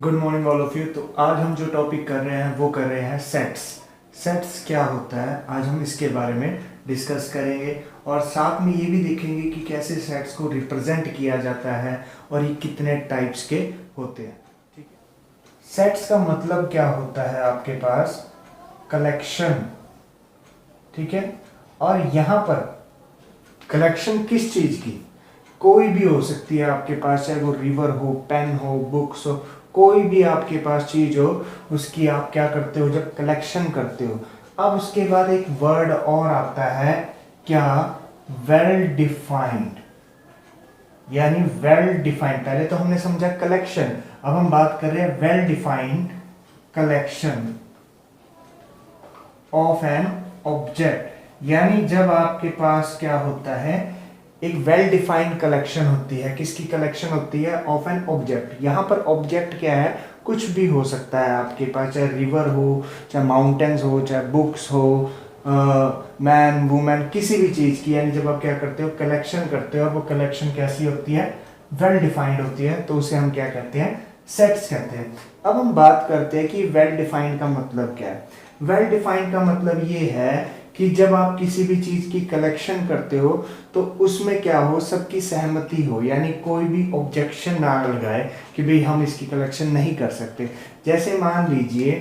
Good morning all of you. तो आज हम जो टॉपिक कर रहे हैं वो कर रहे हैं सेट्स। सेट्स क्या होता है आज हम इसके बारे में डिस्कस करेंगे और साथ में ये भी देखेंगे कि कैसे सेट्स को रिप्रेजेंट किया जाता है और ये कितने टाइप्स के होते हैं। ठीक है, सेट्स का मतलब क्या होता है आपके पास कलेक्शन। ठीक है, और यहाँ पर कलेक्शन किस चीज़ की, कोई भी हो सकती है आपके पास, चाहे वो रिवर हो, पेन हो, बुक्स हो, कोई भी आपके पास चीज हो उसकी आप क्या करते हो जब कलेक्शन करते हो। अब उसके बाद एक वर्ड और आता है क्या, वेल डिफाइंड, यानी वेल डिफाइंड। पहले तो हमने समझा कलेक्शन, अब हम बात कर रहे हैं well defined collection of an object. यानी जब आपके पास क्या होता है, एक वेल डिफाइंड कलेक्शन होती है। किसकी कलेक्शन होती है? Of an object. यहाँ पर ऑब्जेक्ट क्या है, कुछ भी हो सकता है आपके पास, चाहे रिवर हो, चाहे माउंटेन्स हो, चाहे बुक्स हो, मैन वुमेन, किसी भी चीज़ की। यानी जब आप क्या करते हो, कलेक्शन करते हो और वो कलेक्शन कैसी होती है, वेल डिफाइंड होती है, तो उसे हम क्या कहते हैं, सेट्स कहते हैं। अब हम बात करते हैं कि वेल डिफाइंड का मतलब क्या है। वेल डिफाइंड का मतलब ये है कि जब आप किसी भी चीज़ की कलेक्शन करते हो तो उसमें क्या हो, सबकी सहमति हो, यानी कोई भी ऑब्जेक्शन ना लगाए कि भाई हम इसकी कलेक्शन नहीं कर सकते। जैसे मान लीजिए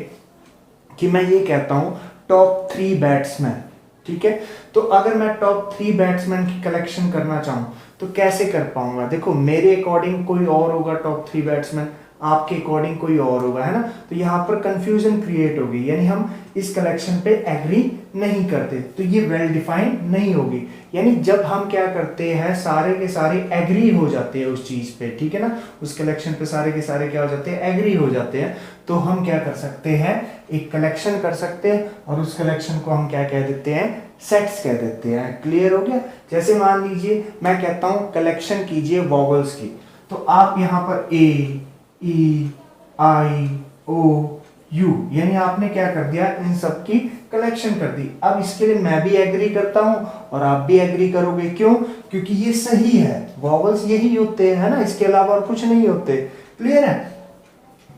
कि मैं ये कहता हूँ टॉप 3 बैट्समैन। ठीक है, तो अगर मैं टॉप 3 बैट्समैन की कलेक्शन करना चाहूँ तो कैसे कर पाऊंगा? देखो, मेरे अकॉर्डिंग कोई और होगा टॉप 3 बैट्समैन, आपके अकॉर्डिंग कोई और होगा, है ना। तो यहाँ पर कंफ्यूजन क्रिएट होगी, यानी हम इस कलेक्शन पे एग्री नहीं करते, तो ये वेल डिफाइंड नहीं होगी। यानी जब हम क्या करते हैं, सारे के सारे एग्री हो जाते हैं उस चीज पे, ठीक है ना, उस कलेक्शन पे सारे के सारे क्या हो जाते हैं, एग्री हो जाते हैं, तो हम क्या कर सकते हैं, एक कलेक्शन कर सकते हैं और उस कलेक्शन को हम क्या कह देते हैं, सेट्स कह देते हैं। क्लियर हो गया? जैसे मान लीजिए मैं कहता हूं कलेक्शन कीजिए वॉवल्स की, तो आप यहाँ पर ए, ई, आई, ओ, यू, यानी आपने क्या कर दिया, इन सब की कलेक्शन कर दी। अब इसके लिए मैं भी एग्री करता हूं और आप भी एग्री करोगे। क्यों? क्योंकि ये सही है, वॉवल्स यही होते हैं, है ना, इसके अलावा और कुछ नहीं होते। क्लियर है?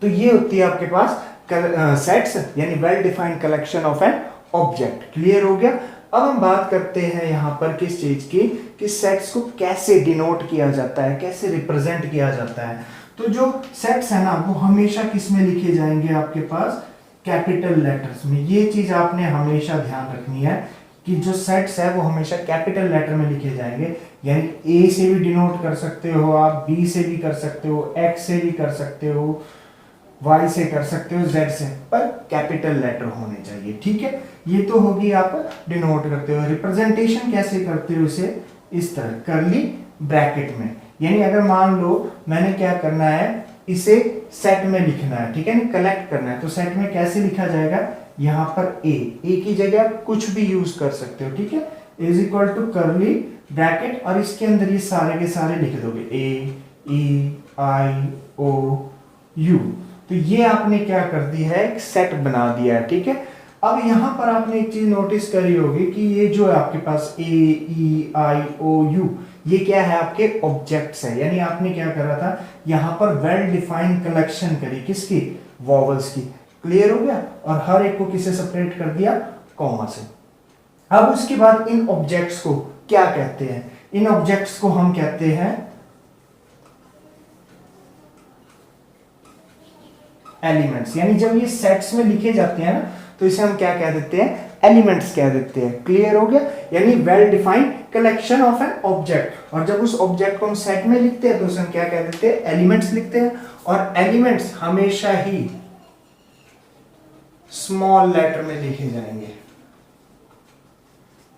तो ये होती है आपके पास सेट्स, यानी well defined collection of an object. Clear हो गया? अब हम बात करते हैं यहाँ पर किस चीज की, कि सेट्स को कैसे डिनोट किया जाता है, कैसे रिप्रेजेंट किया जाता है। तो जो सेट्स है ना, वो हमेशा किस में लिखे जाएंगे आपके पास, कैपिटल लेटर्स में। ये चीज आपने हमेशा ध्यान रखनी है कि जो सेट्स है वो हमेशा कैपिटल लेटर में लिखे जाएंगे। यानी ए से भी डिनोट कर सकते हो आप, बी से भी कर सकते हो, एक्स से भी कर सकते हो, वाई से कर सकते हो, जेड से, पर कैपिटल लेटर होने चाहिए। ठीक है, ये तो होगी आप डिनोट करते हो। रिप्रेजेंटेशन कैसे करते हो इसे, इस तरह करली ब्रैकेट में। यानी अगर मान लो मैंने क्या करना है, इसे सेट में लिखना है, ठीक है ना, कलेक्ट करना है, तो सेट में कैसे लिखा जाएगा, यहाँ पर ए की जगह आप कुछ भी यूज कर सकते हो। ठीक है, is equal to curly bracket और इसके अंदर ये सारे के सारे लिख दोगे, ए, ई, आई, ओ, यू। तो ये आपने क्या कर दी है, एक सेट बना दिया है। ठीक है, अब यहां पर आपने एक चीज नोटिस करी होगी कि ये जो है आपके पास ए, ई, आई, ओ, यू, ये क्या है, आपके ऑब्जेक्ट्स है। यानी आपने क्या करा था, यहां पर वेल डिफाइंड कलेक्शन करी, किसकी, वॉवल्स की। क्लियर हो गया? और हर एक को किसे सेपरेट कर दिया, कॉमा से। अब उसके बाद इन ऑब्जेक्ट्स को क्या कहते हैं, इन ऑब्जेक्ट्स को हम कहते हैं एलिमेंट्स। यानी जब ये सेट्स में लिखे जाते हैं ना, तो इसे हम क्या कह देते हैं, एलिमेंट्स कह देते हैं। क्लियर हो गया? यानी well defined collection of an object, और जब उस ऑब्जेक्ट को हम सेट में लिखते हैं तो उसे हम क्या कह देते हैं, एलिमेंट्स लिखते हैं। और एलिमेंट्स हमेशा ही स्मॉल लेटर में लिखे जाएंगे।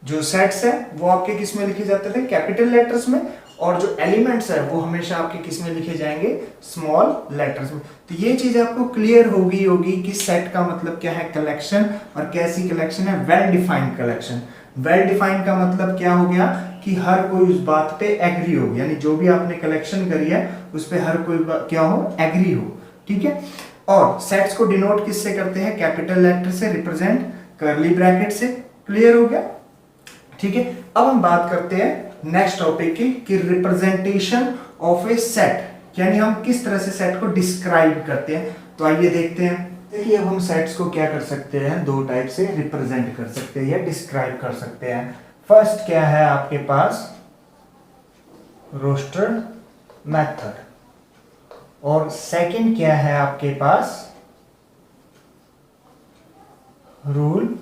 जो सेट्स है वो आपके किस में लिखे जाते थे, कैपिटल लेटर्स में, और जो एलिमेंट्स है वो हमेशा आपके किस में लिखे जाएंगे, स्मॉल लेटर्स में। तो ये चीज आपको क्लियर होगी कि सेट का मतलब क्या है, कलेक्शन, और कैसी कलेक्शन है, well defined collection. Well defined का मतलब क्या हो गया कि हर कोई उस बात पे एग्री हो, यानी जो भी आपने कलेक्शन करी है उस पे हर कोई क्या हो, एग्री हो। ठीक है, और सेट्स को डिनोट किससे करते हैं, कैपिटल लेटर से, रिप्रेजेंट कर्ली ब्रैकेट से। क्लियर हो गया? ठीक है, अब हम बात करते हैं नेक्स्ट टॉपिक की, कि रिप्रेजेंटेशन ऑफ ए सेट यानी हम किस तरह से सेट को डिस्क्राइब करते हैं। तो आइए देखते हैं। देखिए अब हम सेट्स को क्या कर सकते हैं, दो टाइप से रिप्रेजेंट कर सकते हैं या डिस्क्राइब कर सकते हैं। फर्स्ट क्या है आपके पास, रोस्टर मेथड, और सेकंड क्या है आपके पास, रूल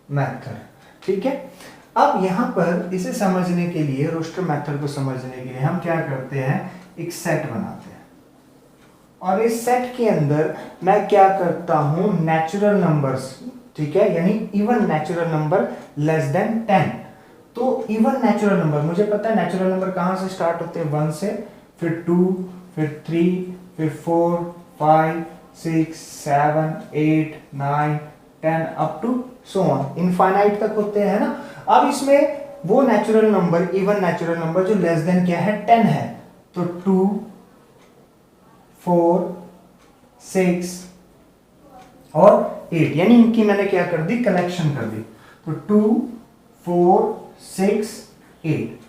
मेथड। ठीक है, अब यहां पर इसे समझने के लिए, रोस्टर मेथड को समझने के लिए हम क्या करते हैं, एक सेट बनाते हैं और इस सेट के अंदर मैं क्या करता हूं, नेचुरल नंबर्स, ठीक है, यानी even natural number less than 10। तो इवन नेचुरल नंबर, मुझे पता है नेचुरल नंबर कहां से स्टार्ट होते हैं, 1 से, फिर 2, फिर 3, फिर 4, 5, 6, 7, 8, 9, 10 up to so on, infinite तक होते हैं ना। अब इसमें वो natural number, even natural number जो लेस देन क्या है, 10 है, तो 2, 4, 6 और 8, यानी इनकी मैंने क्या कर दी, कलेक्शन कर दी। तो 2, 4, 6, 8।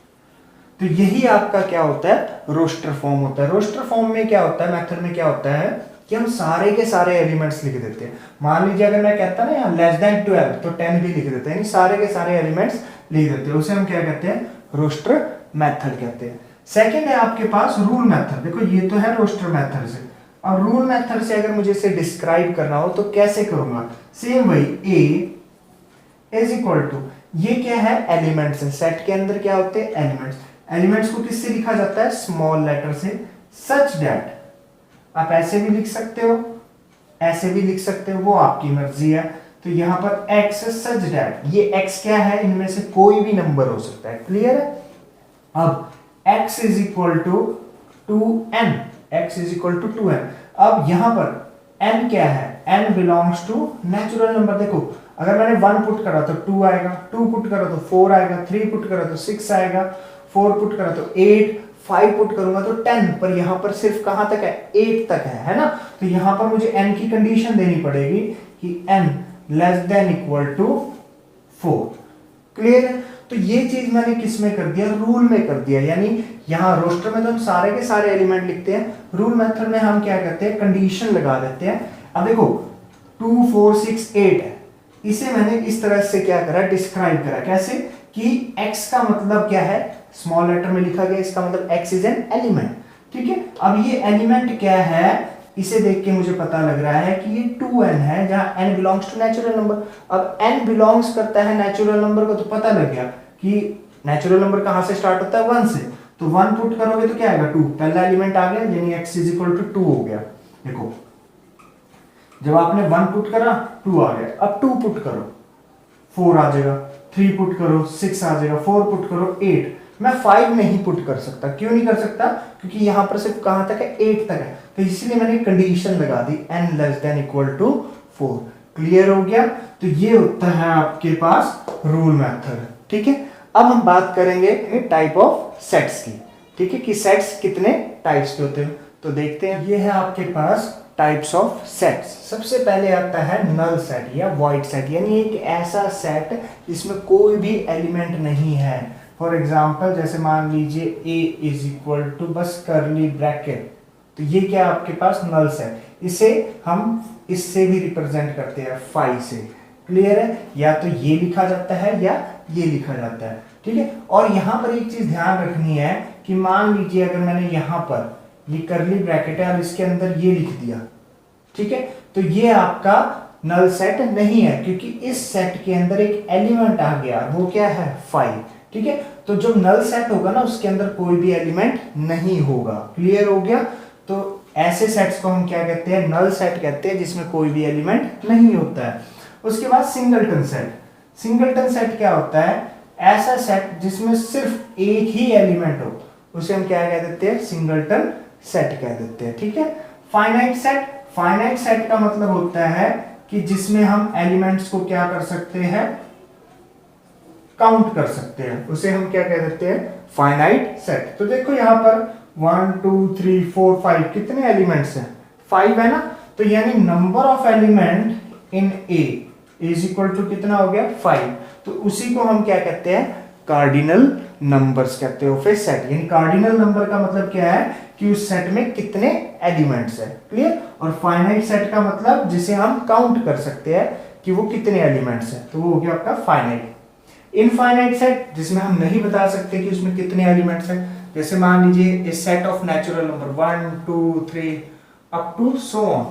तो यही आपका क्या होता है, रोस्टर फॉर्म होता है। रोस्टर फॉर्म में क्या होता है, मेथड में क्या होता है कि हम सारे के सारे एलिमेंट्स लिख देते हैं। मान लीजिए अगर मैं कहता ना यहाँ लेस देन 12, तो 10 भी लिख देते हैं, यानी सारे के सारे एलिमेंट्स लिख देते हैं। उसे हम क्या कहते हैं, रोस्टर मेथड कहते हैं। सेकेंड है आपके पास रूल मेथड। देखो ये तो है रोस्टर मेथड से, और रूल मेथड से अगर मुझे इसे डिस्क्राइब करना हो तो कैसे करूंगा, सेम वही, ए इज इक्वल टू, ये क्या है, एलिमेंट्स है। सेट के अंदर क्या होते हैं, एलिमेंट्स। एलिमेंट्स को किससे लिखा जाता है, स्मॉल लेटर से, सच दैट, आप ऐसे भी लिख सकते हो, ऐसे भी लिख सकते हो, वो आपकी मर्जी है। तो यहां पर x सच दैट, ये x क्या है, इनमें से कोई भी नंबर हो सकता है, क्लियर है। अब x is equal to 2n, x is equal to 2n। अब यहां पर n क्या है, n belongs to natural number. देखो अगर मैंने 1 पुट करा तो 2 आएगा, 2 पुट करा तो 4 आएगा, 3 पुट करा तो 6 आएगा, 4 पुट करा तो 8, 5 पुट करूंगा तो 10, पर यहां पर सिर्फ कहां तक है, 8 तक है ना। तो यहां पर मुझे n की कंडीशन देनी पड़ेगी कि n less than equal to 4, clear है। तो ये चीज मैंने किस में कर दिया, रूल में कर दिया। यानी यहां रोस्टर में तो हम सारे के सारे एलिमेंट लिखते हैं, रूल मेथड में हम क्या करते हैं, कंडीशन लगा देते हैं। अब देखो 2, 4, 6, 8 है, इसे मैंने इस तरह से क्या करा, डिस्क्राइब करा, कैसे कि x का मतलब क्या है, स्मॉल लेटर में लिखा गया, इसका मतलब x इज एन एलिमेंट। ठीक है, अब ये एलिमेंट क्या है, इसे देख के मुझे पता लग रहा है कि ये 2n है, जहां n belongs to natural number. अब n बिलोंग्स करता है नेचुरल नंबर को, तो पता लग गया कि नेचुरल नंबर कहां से स्टार्ट होता है, 1 से। तो 1 पुट करोगे तो क्या आएगा, 2, पहला एलिमेंट आ गया, यानी x इज इक्वल टू 2 हो गया। देखो जब आपने 1 पुट करा 2 आ गया, अब 2 पुट करो 4 आ जाएगा, 3 पुट करो 6 आ जाएगा, 4 पुट करो 8। मैं 5 नहीं पुट कर सकता, क्यों नहीं कर सकता, क्योंकि यहां पर सिर्फ कहां तक है, 8 तक है। तो इसलिए मैंने कंडीशन लगा दी, n less than equal to 4, clear हो गया। तो ये होता है आपके पास रूल मेथड। ठीक है, अब हम बात करेंगे टाइप ऑफ सेट्स की। ठीक है, कि सेट्स कितने टाइप्स के होते हैं, तो देखते हैं। ये है आपके पास टाइप्स ऑफ सेट्स। सबसे पहले आता है नल सेट या वॉइड सेट, यानी एक ऐसा सेट जिसमें कोई भी एलिमेंट नहीं है। फॉर एग्जाम्पल जैसे मान लीजिए a इज इक्वल टू बस करली ब्रैकेट, तो ये क्या आपके पास नल सेट। इसे हम इससे भी रिप्रेजेंट करते हैं 5 से, क्लियर है। या तो ये लिखा जाता है या ये लिखा जाता है, ठीक है। और यहां पर एक चीज ध्यान रखनी है कि मान लीजिए अगर मैंने यहां पर ये करली ब्रैकेट है और इसके अंदर ये लिख दिया, ठीक है, तो ये आपका नल सेट नहीं है, क्योंकि इस सेट के अंदर एक एलिमेंट आ गया, वो क्या है 5, ठीक है। तो जो नल सेट होगा ना उसके अंदर कोई भी एलिमेंट नहीं होगा, क्लियर हो गया। तो ऐसे सेट्स को हम क्या कहते हैं, नल सेट कहते हैं, जिसमें कोई भी एलिमेंट नहीं होता है। उसके बाद सिंगलटन सेट। सिंगलटन सेट क्या होता है, ऐसा सेट जिसमें सिर्फ एक ही एलिमेंट हो, उसे हम क्या कह देते हैं, सिंगलटन सेट कह देते हैं, ठीक है। फाइनाइट सेट, फाइनाइट सेट का मतलब होता है कि जिसमें हम एलिमेंट्स को क्या कर सकते हैं, काउंट कर सकते हैं, उसे हम क्या कह देते हैं, फाइनाइट सेट। तो देखो यहां पर 1 2 3 4 5 कितने एलिमेंट्स हैं, 5 है ना। तो यानी number of element in A is equal to कितना हो गया, 5। तो उसी को हम क्या कहते हैं, कार्डिनल नंबर्स कहते हो फिर सेट, यानी कार्डिनल नंबर का मतलब क्या है कि उस सेट में कितने एलिमेंट्स है, क्लियर। और फाइनाइट सेट का मतलब जिसे हम काउंट कर सकते हैं कि वो कितने एलिमेंट्स है, तो वो हो गया आपका फाइनाइट। इनफाइनाइट सेट जिसमें हम नहीं बता सकते कि उसमें कितने एलिमेंट्स हैं, जैसे मान लीजिए a set of natural number 1 2 3 up to so on,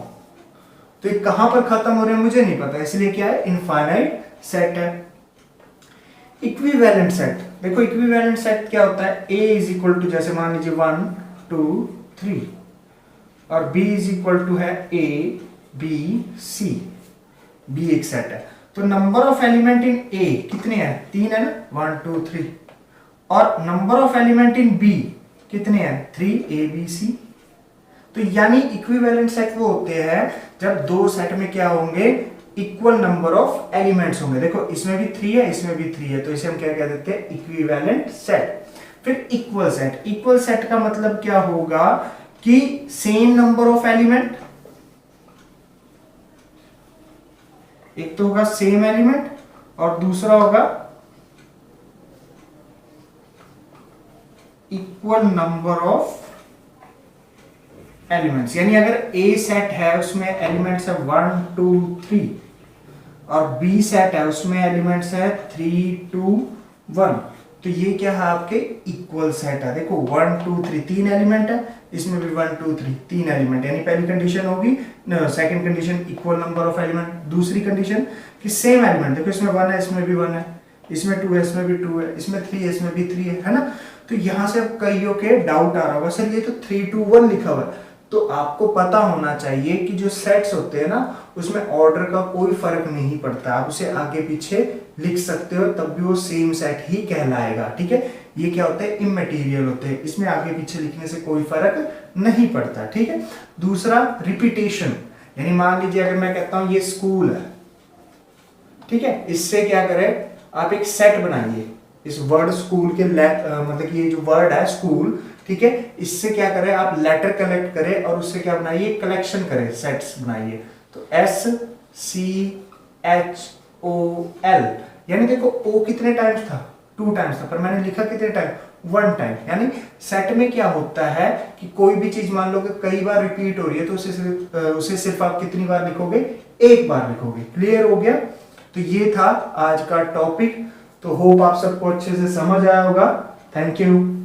तो ये कहां पर खत्म हो रहे हैं मुझे नहीं पता, इसलिए क्या है इनफाइनाइट सेट है। इक्विवेलेंट सेट, देखो इक्विवेलेंट सेट क्या होता है, a इज इक्वल टू जैसे मान लीजिए 1 2 3 और b इज इक्वल टू है a b c, b एक सेट है, तो number of element in a कितने हैं, 3 है ना, 1 2 3, और number of element in b कितने हैं, 3 a b c। तो यानी इक्विवेलेंट सेट वो होते हैं जब दो सेट में क्या होंगे, इक्वल नंबर ऑफ एलिमेंट्स होंगे। देखो इसमें भी 3 है इसमें भी 3 है, तो इसे हम क्या कह देते हैं, इक्विवेलेंट सेट। फिर इक्वल सेट, इक्वल सेट का मतलब क्या होगा कि सेम नंबर ऑफ एलिमेंट, एक तो होगा सेम एलिमेंट और दूसरा होगा इक्वल नंबर ऑफ एलिमेंट्स। यानी अगर ए सेट है उसमें एलिमेंट्स है 1 2 3 और बी सेट है उसमें एलिमेंट्स है 3 2 1, तो ये क्या है आपके इक्वल सेट है। देखो 1 2 3 तीन एलिमेंट है, इसमें भी 1 2 3 तीन एलिमेंट, यानी पहली कंडीशन होगी, second condition equal number of element, दूसरी कंडीशन कि सेम एलिमेंट, देखो इसमें 1 है इसमें भी 1 है, इसमें 2 है इसमें भी 2 है, इसमें 3 है इसमें भी 3 है ना। तो यहां से अब कईयों के डाउट आ रहा होगा, सर ये तो 3 2 1 लिखा हुआ है, तो आपको पता होना चाहिए कि जो सेट्स होते हैं ना उसमें ऑर्डर का कोई फर्क नहीं पड़ता, आप उसे आगे पीछे लिख सकते हो तब भी वो सेम सेट ही कहलाएगा, ठीक है। ये क्या होते हैं, इमैटेरियल होते हैं, इसमें आगे पीछे लिखने से कोई फर्क नहीं पड़ता, ठीक है। दूसरा रिपीटेशन, यानी मान लीजिए अगर मैं कहता हूं ये स्कूल है, ठीक है, इससे क्या करें आप एक सेट बनाइए, इस वर्ड स्कूल के मतलब ये जो वर्ड है स्कूल, ठीक है, इससे क्या करें आप लेटर कलेक्ट करें और उससे क्या बनाइए, कलेक्शन करें, सेट्स बनाइए। तो S C H O L, यानी देखो O कितने टाइम्स था, 2 टाइम्स था, पर मैंने लिखा कितने टाइम, 1 टाइम। यानी सेट में क्या होता है कि कोई भी चीज मान लो कि कई बार रिपीट हो रही है तो उसे सिर्फ आप कितनी बार लिखोगे, एक बार लिखोगे। क्लियर हो गया। तो ये था आज का टॉपिक, तो होप आप सबको अच्छे से समझ आया होगा। Thank you.